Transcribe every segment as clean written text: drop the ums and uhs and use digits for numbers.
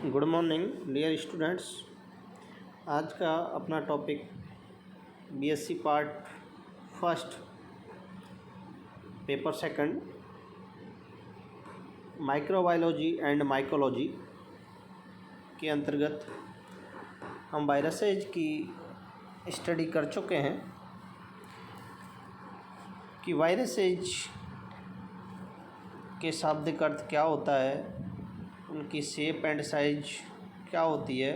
Good morning dear students. आज का अपना topic BSc part first paper second microbiology and mycology के अंतर्गत हम वायरसेज की स्टडी कर चुके हैं कि वायरसेज के शाब्दिक अर्थ क्या होता है, उनकी शेप एंड साइज क्या होती है।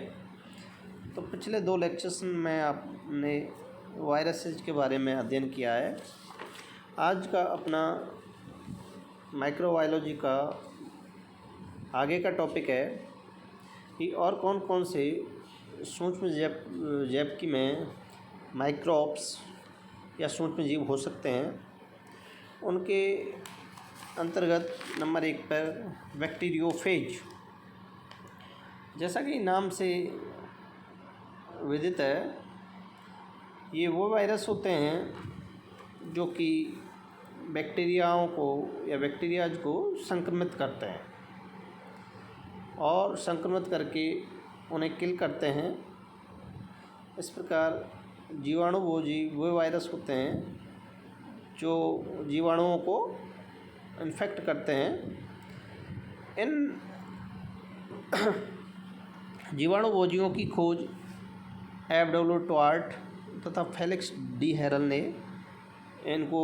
तो पिछले 2 लेक्चर्स में आपने वायरसेज के बारे में अध्ययन किया है। आज का अपना माइक्रोबायोलॉजी का आगे का टॉपिक है कि और कौन कौन से सूक्ष्म जैविकी में माइक्रोब्स या सूक्ष्म जीव हो सकते हैं। उनके अंतर्गत नंबर 1 पर बैक्टीरियोफेज, जैसा कि नाम से विदित है, ये वो वायरस होते हैं जो कि बैक्टीरियाओं को या बैक्टीरियाज को संक्रमित करते हैं और संक्रमित करके उन्हें किल करते हैं। इस प्रकार जीवाणुभोजी वो वायरस होते हैं जो जीवाणुओं को इन्फेक्ट करते हैं। इन जीवाणुभोजियों की खोज एफ.डब्ल्यू. ट्वार्ट तथा फेलिक्स डी हेरल ने इनको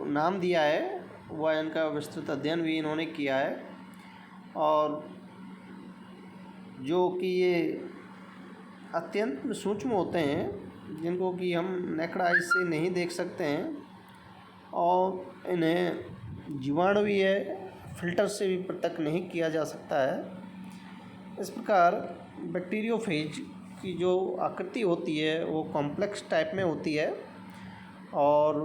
नाम दिया है। वह इनका विस्तृत अध्ययन भी इन्होंने किया है और जो कि ये अत्यंत सूक्ष्म होते हैं, जिनको कि हम नेकेड आइज से नहीं देख सकते हैं और इन्हें जीवाणुवीय फिल्टर से भी पृथक नहीं किया जा सकता है। इस प्रकार बैक्टीरियोफेज की जो आकृति होती है वो कॉम्प्लेक्स टाइप में होती है और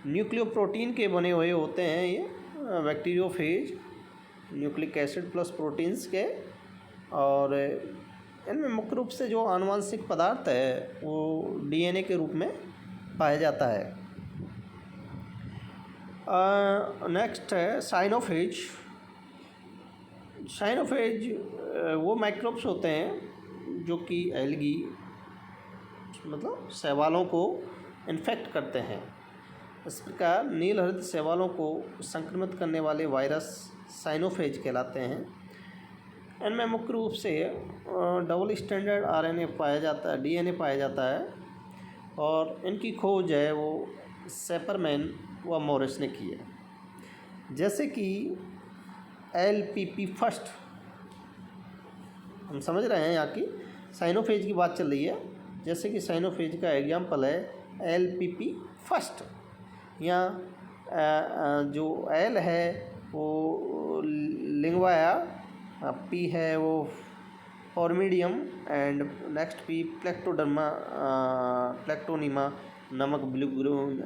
न्यूक्लियोप्रोटीन के बने हुए होते हैं। ये bacteriophage nucleic acid plus proteins के, और इनमें मुख्य रूप से जो आनुवंशिक पदार्थ है वो डीएनए के रूप में पाया जाता है। नेक्स्ट है साइनोफेज। साइनोफेज वो माइक्रोब्स होते हैं जो कि एल्गी मतलब शैवालों को इन्फेक्ट करते हैं। इस प्रकार नील हरित शैवालों को संक्रमित करने वाले वायरस साइनोफेज कहलाते हैं। इनमें मुख्य रूप से डबल स्टैंडर्ड आरएनए पाया जाता है, डीएनए पाया जाता है और इनकी खोज है वो सेपरमैन व मॉरिस ने की है। जैसे कि एलपीपी फर्स्ट, हम समझ रहे हैं यहाँ की साइनोफेज की बात चल रही है। जैसे कि साइनोफेज का एग्जाम्पल है एलपीपी फर्स्ट। यहाँ जो एल है वो लिंगवाया, पी है वो फॉर्मिडियम एंड नेक्स्ट पी प्लेक्टोडर्मा प्लेक्टोनिमा नमक ब्लू ग्रीन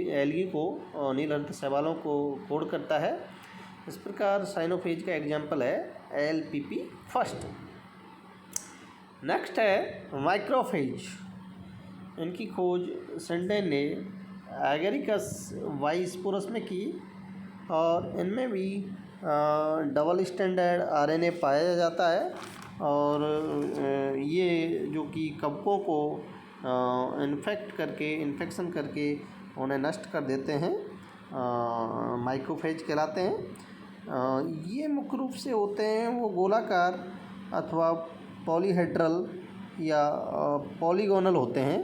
एल्गी को नील हरित शैवालों को कोड करता है। इस प्रकार साइनोफेज का एग्जाम्पल है एलपीपी फर्स्ट। नेक्स्ट है माइक्रोफेज। इनकी खोज सेंडेन ने एगेरिकस वाइस्पोरस में की और इनमें भी डबल स्टैंडर्ड आरएनए पाया जाता है और ये जो कि कवकों को इन्फेक्शन करके उन्हें नष्ट कर देते हैं, माइक्रोफेज कहलाते हैं। ये मुख्य रूप से होते हैं वो गोलाकार अथवा पॉलीहेड्रल या पॉलीगोनल होते हैं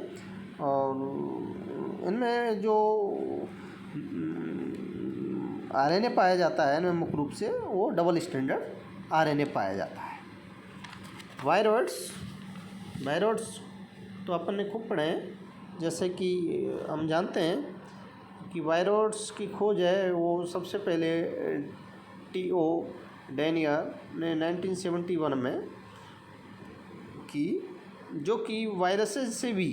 और इनमें जो आरएनए पाया जाता है इनमें मुख्य रूप से वो डबल स्टैंडर्ड आरएनए पाया जाता है। वायरॉइड्स तो अपन ने खूब पढ़े हैं। जैसे कि हम जानते हैं कि वायरॉइड्स की खोज है वो सबसे पहले टी.ओ. डेनियर ने 1971 में की, जो कि वायरसेस से भी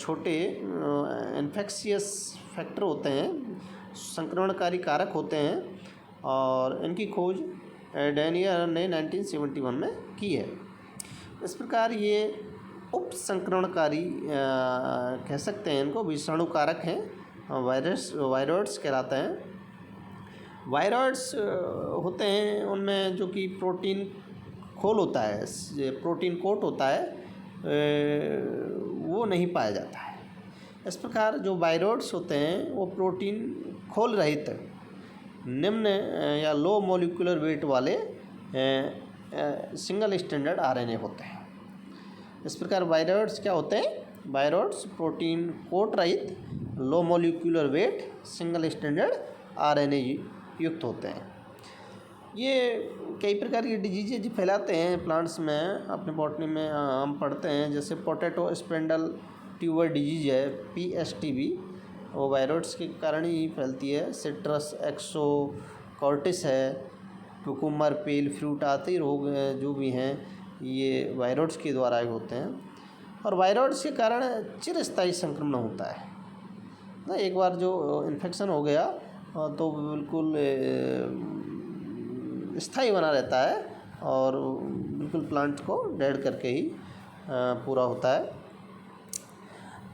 छोटे इन्फेक्शियस फैक्टर होते हैं, संक्रमणकारी कारक होते हैं और इनकी खोज डेनियर ने 1971 में की है। इस प्रकार ये उप संक्रमणकारी कह सकते हैं, इनको विषाणु कारक हैं, वायरॉइड्स कहलाते हैं। वायरॉइड्स होते हैं उनमें जो कि प्रोटीन खोल होता है, प्रोटीन कोट होता है, वो नहीं पाया जाता है। इस प्रकार जो वायरॉइड्स होते हैं वो प्रोटीन खोल रहित निम्न या लो मॉलिक्यूलर वेट वाले सिंगल स्टैंडर्ड आरएनए होते हैं। इस प्रकार वायरॉइड्स क्या होते हैं? वायरॉइड्स प्रोटीन कोट रहित low molecular weight single standard RNA युक्त होते हैं। ये कई प्रकार की डिजीजेज फैलाते हैं प्लांट्स में। अपने बॉटनी में हम पढ़ते हैं, जैसे पोटैटो स्पेंडल ट्यूबर डिजीज है, PSTB, वो वायरॉइड्स के कारण ही फैलती है। सिट्रस एक्सोकॉर्टिस है, कुकुम्बर पेल फ्रूट आदि रोग जो भी हैं ये वायरॉइड्स के द्वारा ही होते हैं। और वायरॉइड्स के कारण चिरस्थायी संक्रमण होता है ना। एक बार जो इन्फेक्शन हो गया तो बिल्कुल स्थायी बना रहता है और बिल्कुल प्लांट को डेड करके ही पूरा होता है।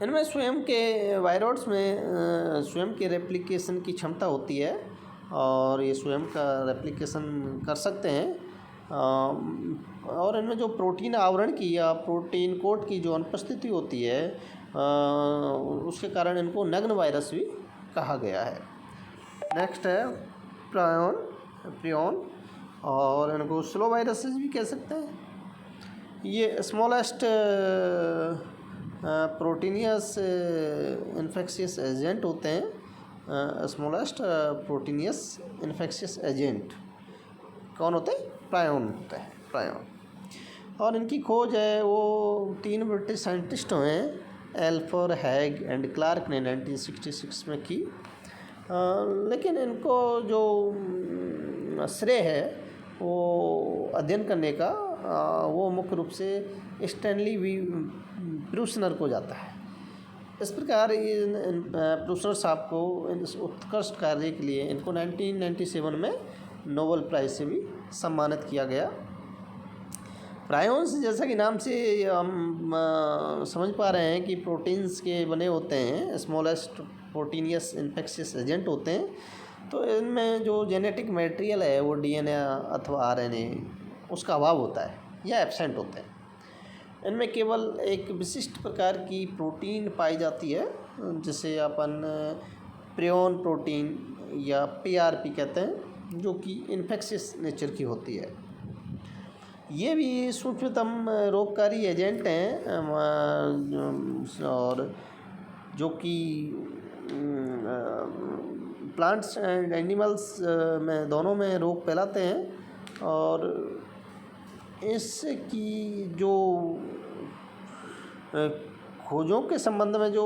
इनमें स्वयं के वायरॉइड्स में स्वयं के रेप्लिकेशन की क्षमता होती है और ये स्वयं का रेप्लिकेशन कर सकते हैं। और इनमें जो प्रोटीन आवरण की या प्रोटीन कोट की जो अनुपस्थिति होती है उसके कारण इनको नग्न वायरस भी कहा गया है। नेक्स्ट है प्रियॉन, और इनको स्लो वायरसेस भी कह सकते हैं। ये स्मॉलेस्ट प्रोटीनियस इन्फेक्शियस एजेंट होते हैं। स्मॉलेस्ट प्रोटीनियस इन्फेक्शियस एजेंट कौन होते हैं? प्रायॉन होते हैं, प्रायॉन। और इनकी खोज है वो 3 ब्रिटिश साइंटिस्टों हैं, एल्फर, हैग एंड क्लार्क ने 1966 में की। लेकिन इनको जो श्रेय है वो अध्ययन करने का वो मुख्य रूप से स्टैनली ब्रूसनर को जाता है। इस प्रकार ब्रूसनर साहब को इस उत्कृष्ट कार्य के लिए इनको 1997 में नोबेल प्राइज़ से भी सम्मानित किया गया। प्रायॉन्स जैसा कि नाम से हम समझ पा रहे हैं कि प्रोटीन्स के बने होते हैं, स्मॉलेस्ट प्रोटीनियस इन्फेक्शियस एजेंट होते हैं। तो इनमें जो जेनेटिक मटेरियल है वो DNA अथवा RNA उसका अभाव होता है या एब्सेंट होते हैं। इनमें केवल एक विशिष्ट प्रकार की प्रोटीन पाई जाती है जिसे अपन प्रियॉन प्रोटीन या PRP कहते हैं, जो कि इन्फेक्शियस नेचर की होती है। ये भी सूक्ष्मतम रोगकारी एजेंट हैं और जो कि प्लांट्स एंड एनिमल्स में दोनों में रोग फैलाते हैं। और इसकी जो खोजों के संबंध में जो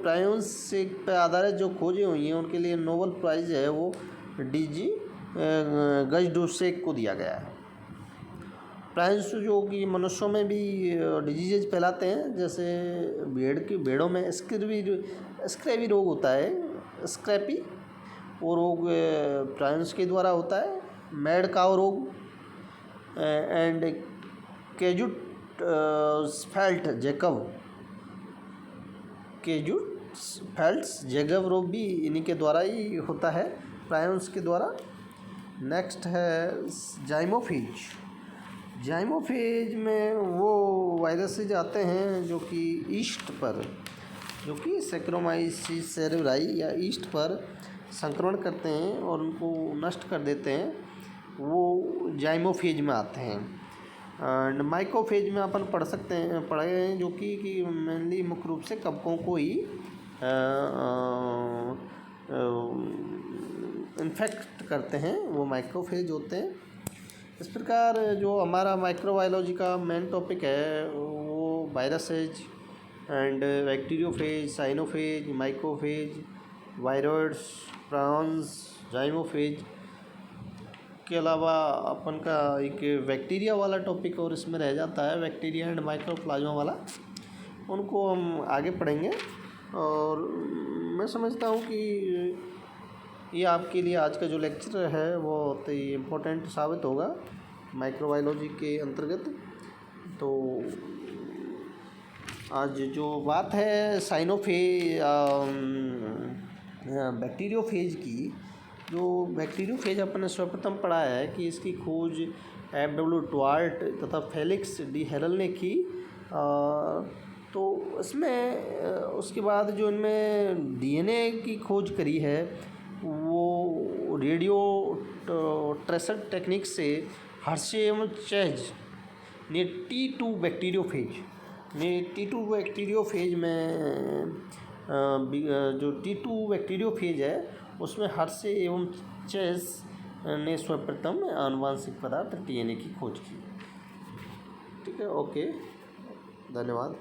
प्रायॉन्स से पे आधारित जो खोजें हुई हैं उनके लिए नोबेल प्राइज़ है वो DG गजडुसेक को दिया गया है। प्रायॉन्स जो कि मनुष्यों में भी डिजीजेज फैलाते हैं, जैसे भेड़ों में स्क्रैबी रोग होता है, स्क्रैपी, वो रोग प्रायॉन्स के द्वारा होता है। मैड काउ रोग एंड केजुट्सफेल्ट्स जैकब रोग भी इन्हीं के द्वारा ही होता है, प्रायॉन्स के द्वारा। नेक्स्ट है जाइमोफेज में वो वायरसेज आते हैं जो कि ईस्ट पर, जो कि सैक्रोमाइसिस सेरेब्राई या ईस्ट पर संक्रमण करते हैं और उनको नष्ट कर देते हैं, वो जाइमोफेज में आते हैं। एंड माइकोफेज में अपन पढ़े हैं जो कि मेनली मुख्य रूप से कवकों को ही इन्फेक्ट करते हैं, वो माइक्रोफेज होते हैं। इस प्रकार जो हमारा माइक्रोबायोलॉजी का मेन टॉपिक है वो viruses and bacteriophage, cyanophage, microphage, viroids, prions, zymophage के अलावा अपन का एक बैक्टीरिया वाला टॉपिक और इसमें रह जाता है, बैक्टीरिया एंड माइक्रोप्लाज्मा वाला, उनको हम आगे पढ़ेंगे। और मैं समझता हूँ कि ये आपके लिए आज का जो लेक्चर है वो बहुत ही इम्पोर्टेंट साबित होगा माइक्रोबायोलॉजी के अंतर्गत। तो आज जो बात है बैक्टीरियोफेज की, जो बैक्टीरियोफेज अपन ने सर्वप्रथम पढ़ा है कि इसकी खोज F.W. ट्वार्ट तथा फेलिक्स डी हेरल ने की। तो इसमें उसके बाद जो इनमें डीएनए की खोज करी है वो रेडियो ट्रेसर टेक्निक से हर्शे एवं चेज ने T2 बैक्टीरियोफेज में जो T2 बैक्टीरियोफेज है उसमें हर्शे एवं चेज ने सर्वप्रथम आनुवांशिक पदार्थ डीएनए की खोज की। ठीक है, ओके, धन्यवाद।